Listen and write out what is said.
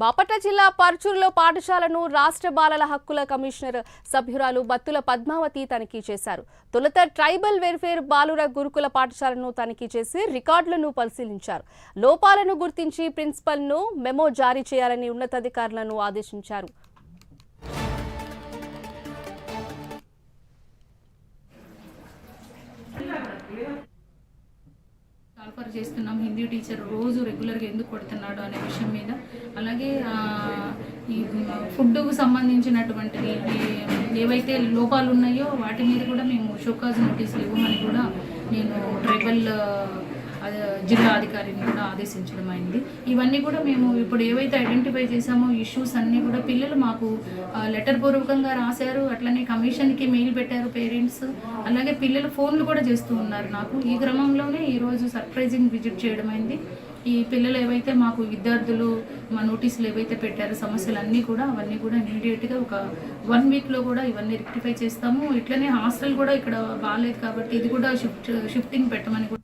బాపట్ల జిల్లా పర్చూరులో పాఠశాలను రాష్ట్ర బాలల హక్కుల కమిషనర్ సభ్యురాలు బత్తుల పద్మావతి తనిఖీ చేశారు. తొలుత ట్రైబల్ వెల్ఫేర్ బాలుర గురుకుల పాఠశాలను తనిఖీ చేసి రికార్డులను పరిశీలించారు. లోపాలను గుర్తించి ప్రిన్సిపల్ను మెమో జారీ చేయాలని ఉన్నతాధికారులను ఆదేశించారు. కాల్ఫర్ చేస్తున్నాం. హిందీ టీచర్ రోజు రెగ్యులర్గా ఎందుకు కొడుతున్నాడు అనే విషయం మీద, అలాగే ఈ ఫుడ్కు సంబంధించినటువంటివి ఏవైతే లోపాలు ఉన్నాయో వాటి మీద కూడా మేము షోకాజ్ నోటీసులు ఇవ్వమని కూడా నేను ట్రైబల్ జిల్లా అధికారిని కూడా ఆదేశించడం అయింది. ఇవన్నీ కూడా మేము ఇప్పుడు ఏవైతే ఐడెంటిఫై చేసామో ఇష్యూస్ అన్నీ కూడా పిల్లలు మాకు లెటర్ పూర్వకంగా రాశారు. అట్లనే కమిషన్కి మెయిల్ పెట్టారు పేరెంట్స్. అలాగే పిల్లలు ఫోన్లు కూడా చేస్తూ ఉన్నారు నాకు. ఈ క్రమంలోనే ఈరోజు సర్ప్రైజింగ్ విజిట్ చేయడం అయింది. ఈ పిల్లలు ఏవైతే మాకు విద్యార్థులు మా నోటీసులు ఏవైతే పెట్టారో సమస్యలన్నీ కూడా అవన్నీ కూడా ఇమీడియట్గా ఒక 1 వీక్లో కూడా ఇవన్నీ రెక్టిఫై చేస్తాము. ఇట్లనే హాస్టల్ కూడా ఇక్కడ బాగాలేదు కాబట్టి ఇది కూడా షిఫ్టింగ్ పెట్టమని కూడా